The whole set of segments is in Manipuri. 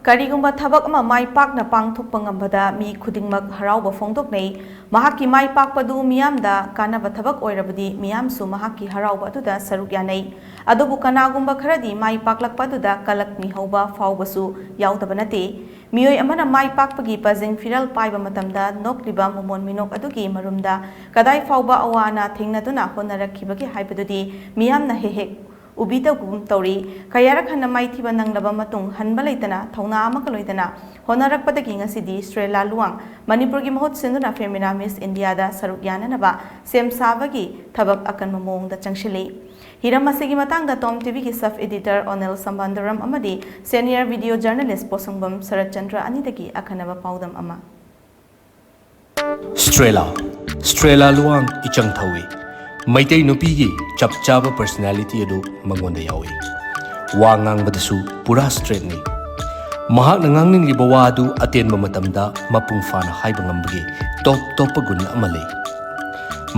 Karigumba thabak ama mai pakna pangthokpa ngambada mi khudingmak harauba phongdoknei mahakki mai pakpadu miyamda kanaba thabak oirabadi miyamsu mahakki harauba aduda saruk yanai adubu kanagumba kharadi mai paklakpaduda kalak mi hauba faubasu yaudaba nate miyoi amana mai pakpagi pazing firal paiba matamda nokliba momon minok adugi marumda kadai fauba awana thingnaduna honarakhibagi haibadudi miyamna hehek ubita gum tori kayara khana maithiba nanglaba matung hanba leitana thongna amaka loidana honarakpadagi ngasidi Strela Luwang Manipur gi mahut sinduna femina Miss India da saruk yananaba sem sabagi thabak akan mamong da changshili hiram asigi matangda TOMTV gi sub editor Onel Sambandaram amadi senior video journalist Posangbam Sarachandra anidagi akanaba paudam ama Strela Luwang ichang thawi Maitai nupigi chap chaba personality adu mangonda yawi wa ngangbadasu pura straight ni mahak nangangning libawa adu atenba matamda mapung fana haiba ngambagi top gun amale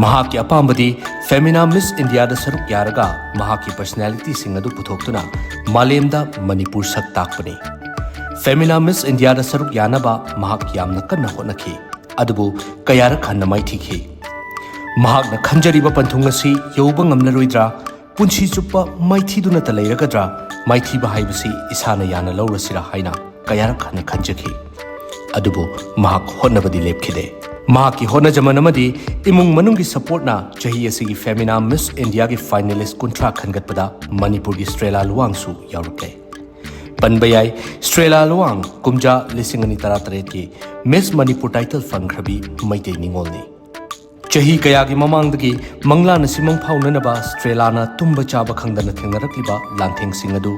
mahak ya apambadi femina Miss India da saruk yaraga mahak ki personality sing adu puthoktuna malemda Manipur sak takpani femina Miss India da saruk yanaba mahak yamna kanna honaki adubu kayara khanna mai thikhi mahakna khanjariba panthung asi yoba ngamlaroidra punsi chupa maithiduna ta leiragadra maithiba haibasi isana yana laurasira haina kayara khana khanjaki adubu mahak hotnabadi lepkhide mahaki hotna jamanamadi imung manungi support na chahi asigi femina Miss India gi finalist kuntra khangatpada Manipur gi Strela Luwang su yaurukle panbayai Strela Luwang kumja lisingani taratare ki Miss Manipur title fangkhrabi maitei ningolni Chahi kayagi mamangdagi manglana simang phaunanaba Strela na tumba chaba khangdana thengnarakliba lantheng singadu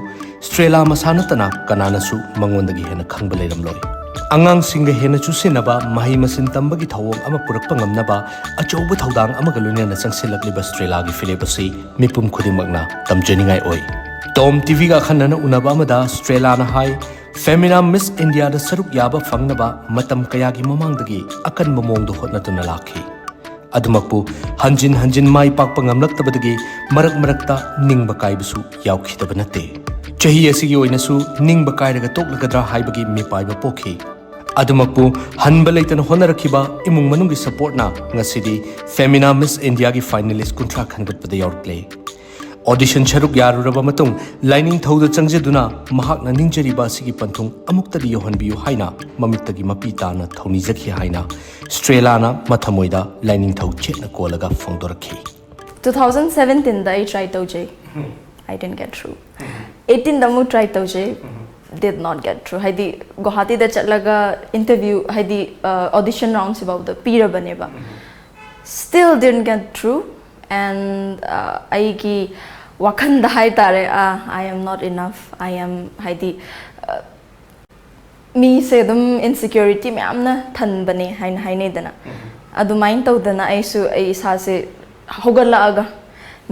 Strela masanatana kananasu mangondagi hena khangba leiramloi angang singa hena chusinaba mahi masin tambagi thawong ama purakpa ngamnaba achouba thaudang amaga loinena changsilakliba Strela gi filebasi mipum khudimagna tamjaningai oi TOMTV ga khanana unaba amada Strela na hai femina Miss India da saruk yaba Phangdaba matam kayagi mamangdagi akan mamongdo hotnatuna lakhi adumakpu hanjin mai pakpa ngamlaktabadagi marakta ningba kaibasu yaukhitabana nate chahi asigi oinasu ningba kairaga toklagadra haibagi mipaiba pokhi adumakpu hanba leitana honarakhiba imung manungi support na ngasidi femina Miss India gi finalist kuntra khangatpada yaurkle audition charuk yaruraba matung lining thauda changjaduna mahakna ningjariba asigi panthung amuktadi yohanbiyu haina mamittagi mapita na thauni jakhi haina Strela na mathamoida lining thau chetna kolaga phangdorakhi 2017 da I tried to I didn't get through 18 da mu tried to did not get through haidi Guwahati da chatlaga interview haidi audition rounds about the pira baneba still didn't get through and I ki wakanda hai tare I am not enough I am haidi me say them insecurity me amna than bane haine dana adu mind tawdana I su I sa se hogala aga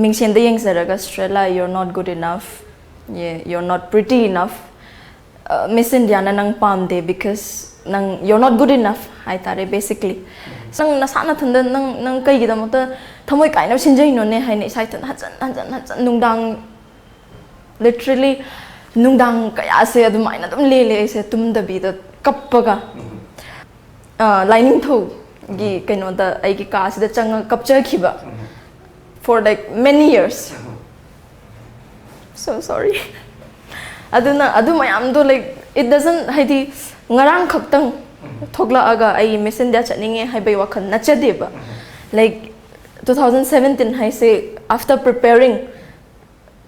mingsen da yengsaraga Strela you're not good enough you're not pretty enough Miss India na nang pamde because nang you're not good enough hai tare basically sang nasana thanda nang kai gi damota thamoi kaina sinjai no ne haine sai tan hajan nungdang literally nungdang kaya se adu maina dum lele se tum da bi da kappaga lining tho gi kaino da ai gi ka se da chang kapcha khiba for like many years so sorry adu mayam do like it doesn't haidi ngarang khaktang thogla aga ai Miss India chaninge haibai wakhan nachadeba like 2017 hai say after preparing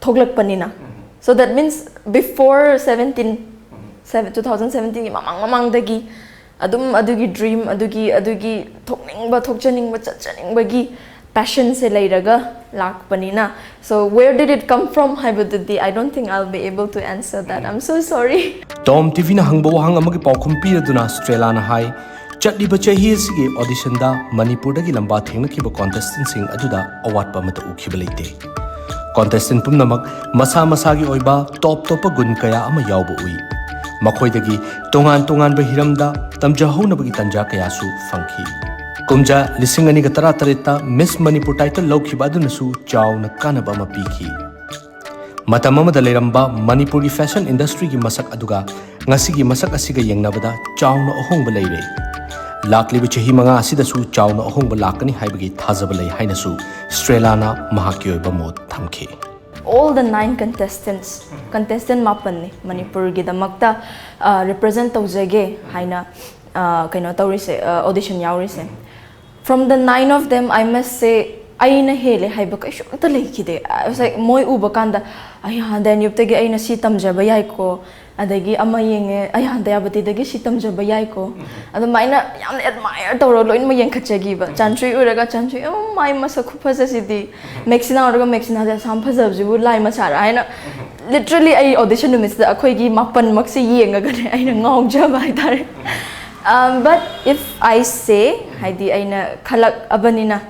thoglak panina so that means before 2017 mamang dagi adugi dream adugi thokjaningba chachaningba gi passion se leiraga lakpanina so where did it come from haibadudi I don't think I'll be able to answer that I'm so sorry TOMTV na hangba wahang amagi paukhum piraduna Strela na hai chatliba chahi asigi audition da Manipur dagi lamba thengnakiba contestant sing aduda awatpa mata ukhiba leite contestant pumnamak masa gi oiba top gun kaya ama yauba ui makhoidagi tongan ba hiramda tamjahonabagi tanja kaya su phangki kumja lisingani ga taratarita Miss Manipur title lawkhiba adunasu chawna kanaba ma pikhi matam amada leiramba Manipur gi fashion industry gi masak aduga ngasigi masak asiga yengnabada chawna ahongba leire laklibi chahi manga asidasu chawna ahongba lakani haibagi thajaba lei hainasu Strela na mahaki oiba mod thamki. All the 9 contestant mapan ni Manipur gi damakta represent tawjage haina kaino tawrise audition yawrise. From the 9 of them, I must say aina hele haiba kai shu ta leikide. I was like moi uba kanda aya then yuptege aina si tamjaba yai ko adagi ama yenge aya dayabati dagi si tamjaba yai ko adu maina yam admire tawro loin ma yeng khachagi ba chanchui uraga chanchui mai masa khupasa sidi maxina uraga maxina da sam phajab jibu lai ma chara aina literally I audition numis da akhoi gi mapan maksi yenga gane aina ngawjaba hai tare. But if I say haidi aina khalak abanina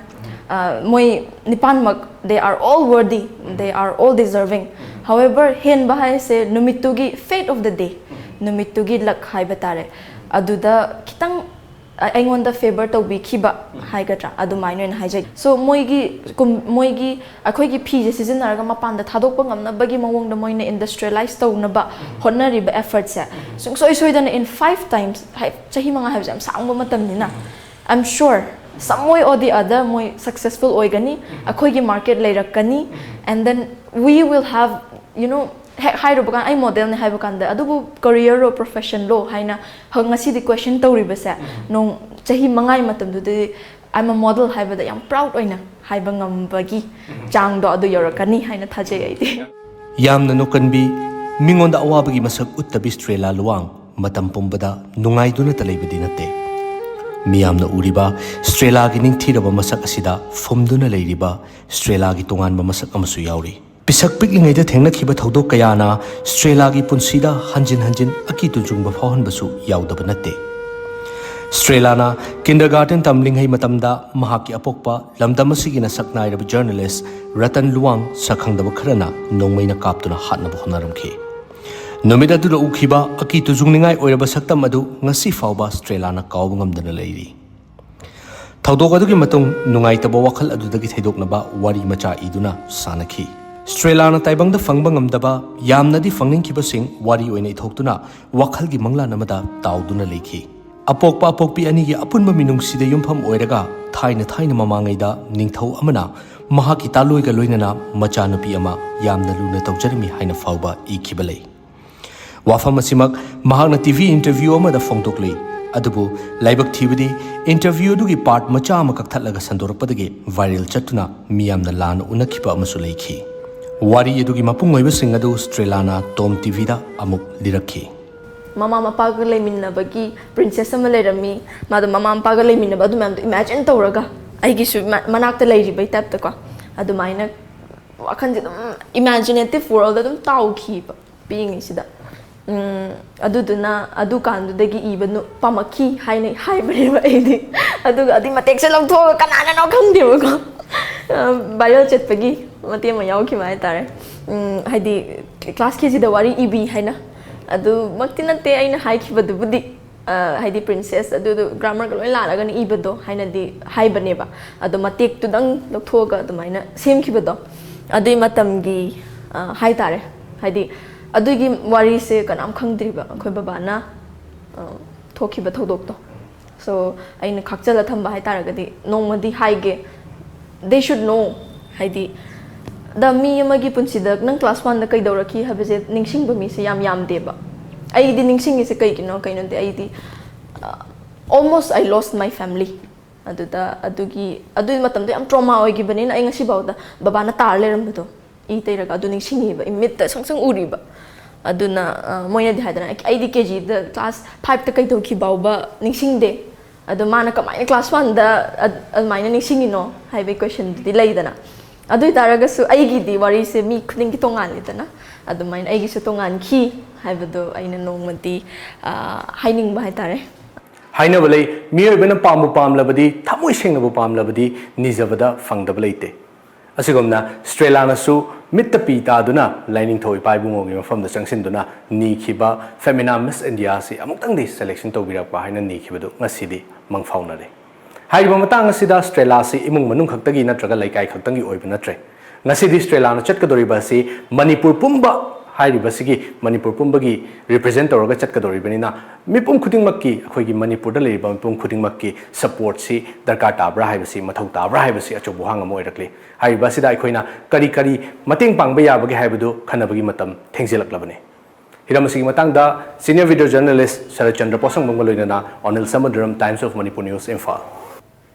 moi nipan mak they are all worthy, they are all deserving. However, hen bahai se numitugi fate of the day, numitugi luck haiba tare. Aduda kitang aingonda favor to be kiba haigatra adu maino in haijai. So moigi akhoi gi phi season araga mapan da thadok pa ngamna bagi mawong da moina industrialize to na ba honari ba efforts ya. So so in 5 times chahi manga haib jam sangba matam ni na. I'm sure some way or the other moi successful oigani akhoi gi market leirakani and then we will have high robakan I model ne haiba kanda adubu career or profession lo haina hangasi di question tawriba sa nong chahi mangai matam du I'm a model haiba da yam proud oina haiba ngambagi chang do adu yorakani haina thajai aidi yamna nokanbi mingonda awabagi masak uttabi Strela Luwang matam pumbada nungaiduna talaibadi nate miyamna uriba Strela gi ningthiraba masak asida fomduna leiriba Strela gi tonganba masak amasu yauri pisak piklingaida thengna thodok kayana Strela gi punsida hanjin aki tujungba phawhanbasu yaudaba natte. Strela na kindergarten tamlinghai matamda mahaki apokpa lamdamasigi na saknairaba journalist Ratan Luwang sakhangdaba kharana nongmaina kaptuna hatnaba honaramkhi. Numida dura ukhiba aki tujungningai oiraba saktam adu ngasi fawba Strela na kawba ngamdana leiri. Thodok adugi matung nungaitaba wakhal adudagi thaidoknaba wari macha iduna sanakhi. Strela na taibangda phangba ngamdaba yamnadi phangning sing wari oina ithoktuna wakhalgi mangla namada tauduna leikhi. Apokpa apokpi anigi apunba minungsida yumpham oiraga thaina mamangaida ningthau amana mahaki taloiga loinana macha nupi ama yamna luna tawjarmi haina fawba ikhibalei. Wafam asimak mahakna TV interview amada phongdoklei adubu laibak thibadi interview dugi part macha ama kakthatlaga sandorapadagi viral chatuna miyamna lana unakhiba amasu leikhi. Wari edugi mapung oiba singadu Strela na TOMTV da amuk lirakhi. Mama mapa ga leiminabagi princess ama leirami madu mama mapa ga leiminaba adu mam imagine tawraga aigi su manakta leiribai tap ta ko adu maina wakhanji imaginative world adum tauki being isida aduduna adu kandu dagi ibanu pamaki haina haibariba edi adu adi matek se longtho kanana no khangdeba ko viral chat pagi mate ma yauki mai tare haidi class kg da wari ibi haina adu makti nate aina haikibadu budi haidi princess adu grammar ga loi lalaga ni ibado haina di haibaneba adu matek tu dang lokthoga adu maina semkibado adu matamgi hai tare haidi adugi wari se kanam khangdriba khoi baba na thokiba thodok to so aina khakchala thamba hai taraga di nongmadi haige they should know haidi the me amagi punsida nang class 1 da kai dawraki habese ningsing ba mi se yam deba ai di ningsing is kai kino de ai di almost I lost my family adugi matam de am trauma oi gi banin ai ngasi bawda baba na tar leram do I teiraga adu ningsing ba imit ta sangsang uriba aduna moina di hadana ai di kg the class 5 ta kai to ki bawba ningsing de adu mana ka mai class 1 da maina ningsing no haibe question di laidana adu taraga su aigi di wari se mi khuding ki tongan lidana adu main aigi su tongan ki haibado aina nongmati haining ba haitare haina balai mioi bena pam labadi thamoi singnabu pam labadi nijabada Phangdaba Leite asigomna Strela na su mitta pi ta duna lining thoi pai bungo gi mafam da changsin duna ni khiba femina miss India si amuktang di selection to birak pa haina ni khibadu ngasidi mangfauna le haiba matang asida Strela si imung manung khaktagi natraga laikai khaktangi oiba natre ngasidi Strela na chatkadori ba si Manipur pumba हाइरिबसिगी मणिपुर पुंबगी रिप्रेजेंट तौरगा चटकदोरिबनिना मिपुम खुदिंगमक्की अखोइगी मणिपुरदा लेरिबा मिपुम खुदिंगमक्की सपोर्ट सी दरकार ताब्रा हाइबसी मथौ ताब्रा हाइबसी अचोबो हांगम ओइरक्ले हाइरिबसिदा अखोइना करी करी मतेंग पांगबा याबगे हाइबदु खनबगी मतम थेंजिलक्लबने हिरामसिगी मतंगदा senior video journalist Sharad Chandra पोसंग मंगलोइना अनिल समुद्रम Times of Manipur news Imphal.